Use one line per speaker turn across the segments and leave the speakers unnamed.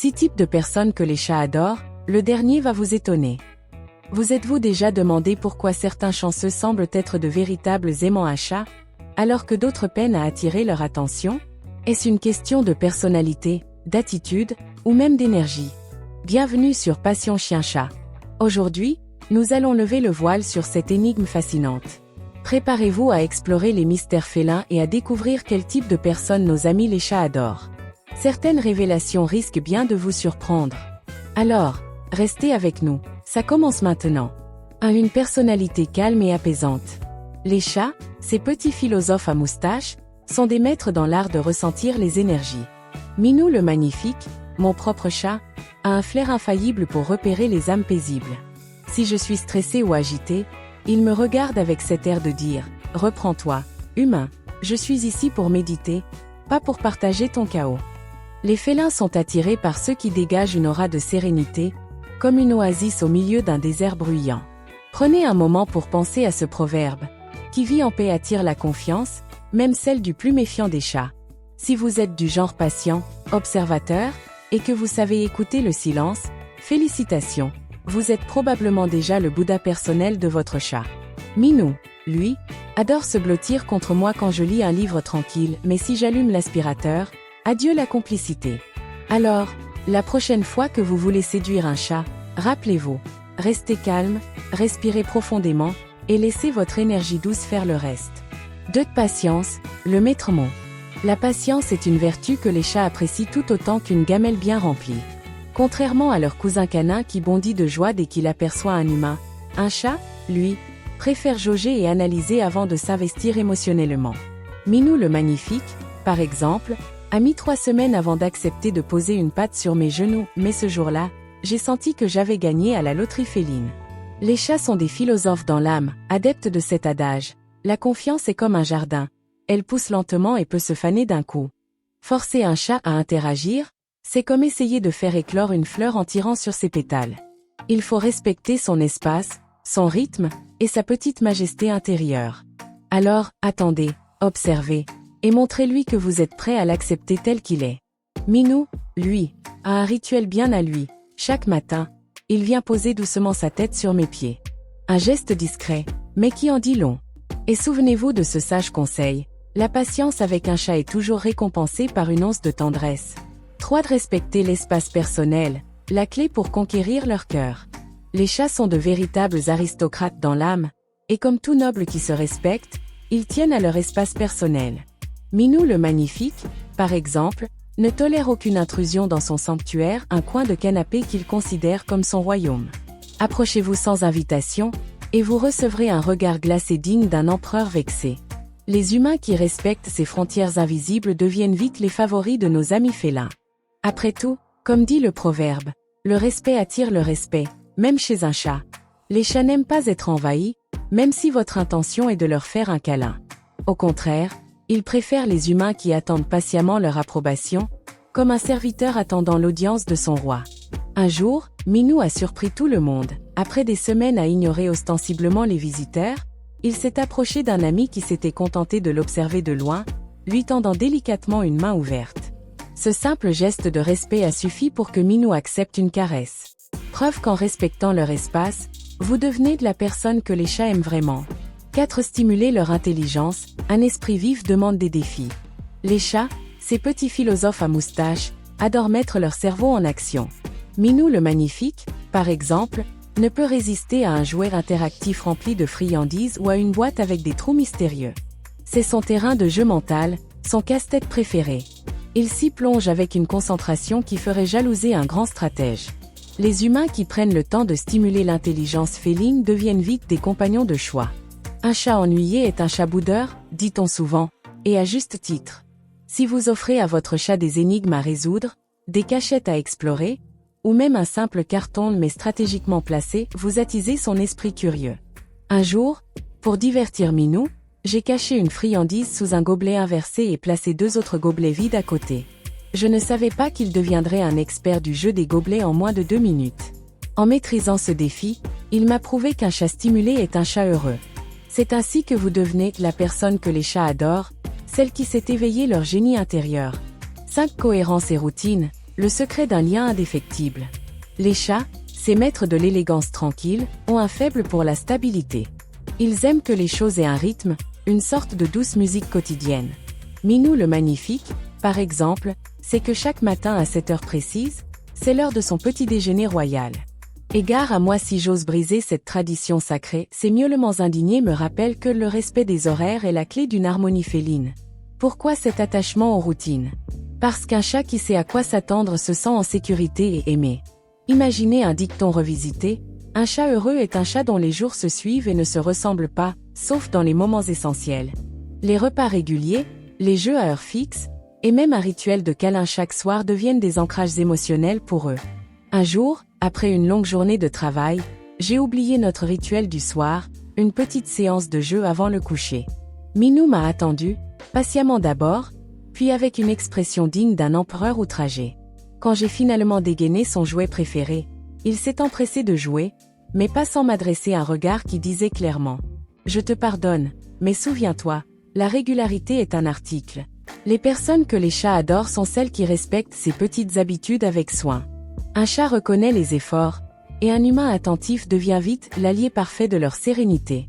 6 types de personnes que les chats adorent, le dernier va vous étonner. Vous êtes-vous déjà demandé pourquoi certains chanceux semblent être de véritables aimants à chats, alors que d'autres peinent à attirer leur attention? Est-ce une question de personnalité, d'attitude, ou même d'énergie? Bienvenue sur Passion Chien-Chat. Aujourd'hui, nous allons lever le voile sur cette énigme fascinante. Préparez-vous à explorer les mystères félins et à découvrir quel type de personnes nos amis les chats adorent. Certaines révélations risquent bien de vous surprendre. Alors, restez avec nous, ça commence maintenant. Une personnalité calme et apaisante. Les chats, ces petits philosophes à moustache, sont des maîtres dans l'art de ressentir les énergies. Minou le magnifique, mon propre chat, a un flair infaillible pour repérer les âmes paisibles. Si je suis stressé ou agité, il me regarde avec cet air de dire « Reprends-toi, humain, je suis ici pour méditer, pas pour partager ton chaos ». Les félins sont attirés par ceux qui dégagent une aura de sérénité, comme une oasis au milieu d'un désert bruyant. Prenez un moment pour penser à ce proverbe. Qui vit en paix attire la confiance, même celle du plus méfiant des chats. Si vous êtes du genre patient, observateur, et que vous savez écouter le silence, félicitations, vous êtes probablement déjà le Bouddha personnel de votre chat. Minou, lui, adore se blottir contre moi quand je lis un livre tranquille, mais si j'allume l'aspirateur, adieu la complicité. Alors, la prochaine fois que vous voulez séduire un chat, rappelez-vous, restez calme, respirez profondément, et laissez votre énergie douce faire le reste. De patience, le maître mot. La patience est une vertu que les chats apprécient tout autant qu'une gamelle bien remplie. Contrairement à leur cousin canin qui bondit de joie dès qu'il aperçoit un humain, un chat, lui, préfère jauger et analyser avant de s'investir émotionnellement. Minou le magnifique, par exemple, a mis 3 semaines avant d'accepter de poser une patte sur mes genoux, mais ce jour-là, j'ai senti que j'avais gagné à la loterie féline. Les chats sont des philosophes dans l'âme, adeptes de cet adage. La confiance est comme un jardin. Elle pousse lentement et peut se faner d'un coup. Forcer un chat à interagir, c'est comme essayer de faire éclore une fleur en tirant sur ses pétales. Il faut respecter son espace, son rythme, et sa petite majesté intérieure. Alors, attendez, observez, et montrez-lui que vous êtes prêt à l'accepter tel qu'il est. Minou, lui, a un rituel bien à lui. Chaque matin, il vient poser doucement sa tête sur mes pieds. Un geste discret, mais qui en dit long. Et souvenez-vous de ce sage conseil, la patience avec un chat est toujours récompensée par une once de tendresse. 3. De respecter l'espace personnel, la clé pour conquérir leur cœur. Les chats sont de véritables aristocrates dans l'âme, et comme tout noble qui se respecte, ils tiennent à leur espace personnel. Minou le magnifique, par exemple, ne tolère aucune intrusion dans son sanctuaire, un coin de canapé qu'il considère comme son royaume. Approchez-vous sans invitation, et vous recevrez un regard glacé digne d'un empereur vexé. Les humains qui respectent ces frontières invisibles deviennent vite les favoris de nos amis félins. Après tout, comme dit le proverbe, le respect attire le respect, même chez un chat. Les chats n'aiment pas être envahis, même si votre intention est de leur faire un câlin. Au contraire, ils préfèrent les humains qui attendent patiemment leur approbation, comme un serviteur attendant l'audience de son roi. Un jour, Minou a surpris tout le monde. Après des semaines à ignorer ostensiblement les visiteurs, il s'est approché d'un ami qui s'était contenté de l'observer de loin, lui tendant délicatement une main ouverte. Ce simple geste de respect a suffi pour que Minou accepte une caresse. Preuve qu'en respectant leur espace, vous devenez de la personne que les chats aiment vraiment. 4. Stimuler leur intelligence, un esprit vif demande des défis. Les chats, ces petits philosophes à moustache, adorent mettre leur cerveau en action. Minou le magnifique, par exemple, ne peut résister à un jouet interactif rempli de friandises ou à une boîte avec des trous mystérieux. C'est son terrain de jeu mental, son casse-tête préféré. Il s'y plonge avec une concentration qui ferait jalouser un grand stratège. Les humains qui prennent le temps de stimuler l'intelligence féline deviennent vite des compagnons de choix. Un chat ennuyé est un chat boudeur, dit-on souvent, et à juste titre. Si vous offrez à votre chat des énigmes à résoudre, des cachettes à explorer, ou même un simple carton mais stratégiquement placé, vous attisez son esprit curieux. Un jour, pour divertir Minou, j'ai caché une friandise sous un gobelet inversé et placé 2 autres gobelets vides à côté. Je ne savais pas qu'il deviendrait un expert du jeu des gobelets en moins de 2 minutes. En maîtrisant ce défi, il m'a prouvé qu'un chat stimulé est un chat heureux. C'est ainsi que vous devenez la personne que les chats adorent, celle qui s'est éveillée leur génie intérieur. 5. Cohérence et routine, Le secret d'un lien indéfectible. Les chats, ces maîtres de l'élégance tranquille, ont un faible pour la stabilité. Ils aiment que les choses aient un rythme, une sorte de douce musique quotidienne. Minou le Magnifique, par exemple, sait que chaque matin à cette heure précise, c'est l'heure de son petit déjeuner royal. Égare à moi si j'ose briser cette tradition sacrée, ces miaulements indignés me rappellent que le respect des horaires est la clé d'une harmonie féline. Pourquoi cet attachement aux routines? Parce qu'un chat qui sait à quoi s'attendre se sent en sécurité et aimé. Imaginez un dicton revisité, un chat heureux est un chat dont les jours se suivent et ne se ressemblent pas, sauf dans les moments essentiels. Les repas réguliers, les jeux à heure fixe, et même un rituel de câlin chaque soir deviennent des ancrages émotionnels pour eux. Un jour, après une longue journée de travail, j'ai oublié notre rituel du soir, une petite séance de jeu avant le coucher. Minou m'a attendu, patiemment d'abord, puis avec une expression digne d'un empereur outragé. Quand j'ai finalement dégainé son jouet préféré, il s'est empressé de jouer, mais pas sans m'adresser un regard qui disait clairement « Je te pardonne, mais souviens-toi, la régularité est un article. Les personnes que les chats adorent sont celles qui respectent ces petites habitudes avec soin. » Un chat reconnaît les efforts, et un humain attentif devient vite l'allié parfait de leur sérénité.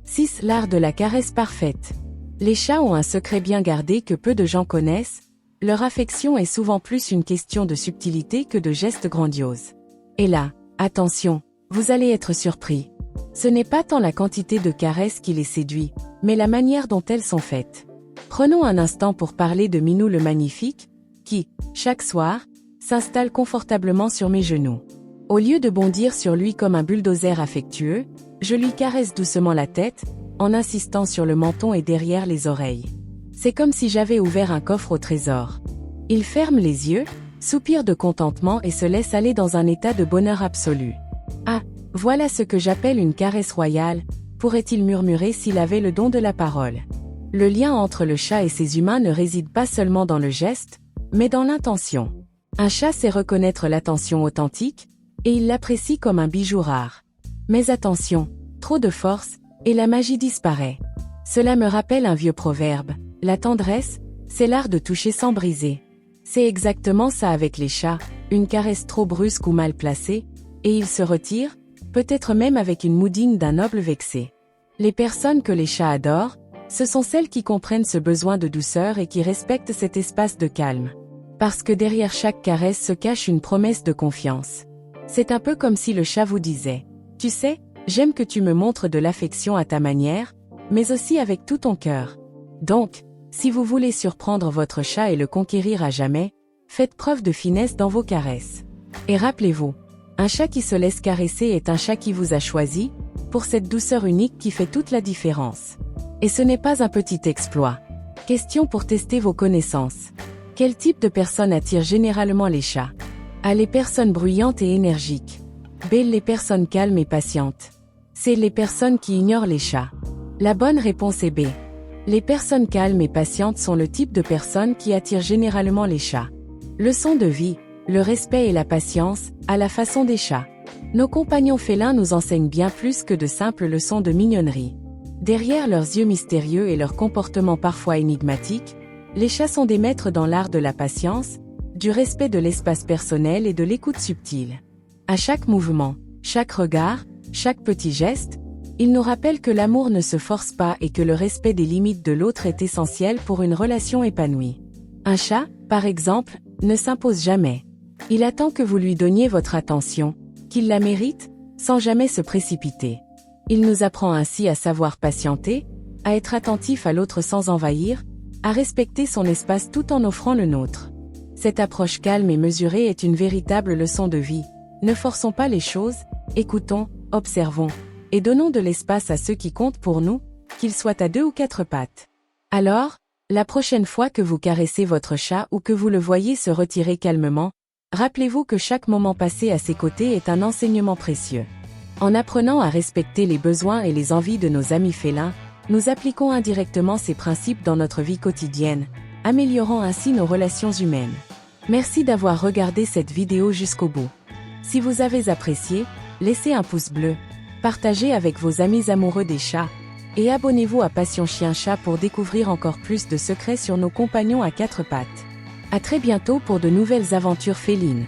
6. L'art de la caresse parfaite. Les chats ont un secret bien gardé que peu de gens connaissent. Leur affection est souvent plus une question de subtilité que de gestes grandioses. Et là, attention, vous allez être surpris. Ce n'est pas tant la quantité de caresses qui les séduit, mais la manière dont elles sont faites. Prenons un instant pour parler de Minou le Magnifique, qui, chaque soir, s'installe confortablement sur mes genoux. Au lieu de bondir sur lui comme un bulldozer affectueux, je lui caresse doucement la tête, en insistant sur le menton et derrière les oreilles. C'est comme si j'avais ouvert un coffre au trésor. Il ferme les yeux, soupire de contentement et se laisse aller dans un état de bonheur absolu. Ah, voilà ce que j'appelle une caresse royale, pourrait-il murmurer s'il avait le don de la parole. Le lien entre le chat et ses humains ne réside pas seulement dans le geste, mais dans l'intention. Un chat sait reconnaître l'attention authentique, et il l'apprécie comme un bijou rare. Mais attention, trop de force, et la magie disparaît. Cela me rappelle un vieux proverbe, la tendresse, c'est l'art de toucher sans briser. C'est exactement ça avec les chats, une caresse trop brusque ou mal placée, et ils se retirent, peut-être même avec une moue digne d'un noble vexé. Les personnes que les chats adorent, ce sont celles qui comprennent ce besoin de douceur et qui respectent cet espace de calme. Parce que derrière chaque caresse se cache une promesse de confiance. C'est un peu comme si le chat vous disait « Tu sais, j'aime que tu me montres de l'affection à ta manière, mais aussi avec tout ton cœur. Donc, si vous voulez surprendre votre chat et le conquérir à jamais, faites preuve de finesse dans vos caresses. Et rappelez-vous, un chat qui se laisse caresser est un chat qui vous a choisi, pour cette douceur unique qui fait toute la différence. Et ce n'est pas un petit exploit. Question pour tester vos connaissances. Quel type de personnes attire généralement les chats? A. Les personnes bruyantes et énergiques. B. Les personnes calmes et patientes. C. Les personnes qui ignorent les chats. La bonne réponse est B. Les personnes calmes et patientes sont le type de personnes qui attirent généralement les chats. Leçon de vie, le respect et la patience, à la façon des chats. Nos compagnons félins nous enseignent bien plus que de simples leçons de mignonnerie. Derrière leurs yeux mystérieux et leur comportement parfois énigmatique, les chats sont des maîtres dans l'art de la patience, du respect de l'espace personnel et de l'écoute subtile. À chaque mouvement, chaque regard, chaque petit geste, ils nous rappellent que l'amour ne se force pas et que le respect des limites de l'autre est essentiel pour une relation épanouie. Un chat, par exemple, ne s'impose jamais. Il attend que vous lui donniez votre attention, qu'il la mérite, sans jamais se précipiter. Il nous apprend ainsi à savoir patienter, à être attentif à l'autre sans envahir, à respecter son espace tout en offrant le nôtre. Cette approche calme et mesurée est une véritable leçon de vie. Ne forçons pas les choses, écoutons, observons, et donnons de l'espace à ceux qui comptent pour nous, qu'ils soient à 2 ou 4 pattes. Alors, la prochaine fois que vous caressez votre chat ou que vous le voyez se retirer calmement, rappelez-vous que chaque moment passé à ses côtés est un enseignement précieux. En apprenant à respecter les besoins et les envies de nos amis félins, nous appliquons indirectement ces principes dans notre vie quotidienne, améliorant ainsi nos relations humaines. Merci d'avoir regardé cette vidéo jusqu'au bout. Si vous avez apprécié, laissez un pouce bleu, partagez avec vos amis amoureux des chats, et abonnez-vous à Passion Chien Chat pour découvrir encore plus de secrets sur nos compagnons à 4 pattes. À très bientôt pour de nouvelles aventures félines.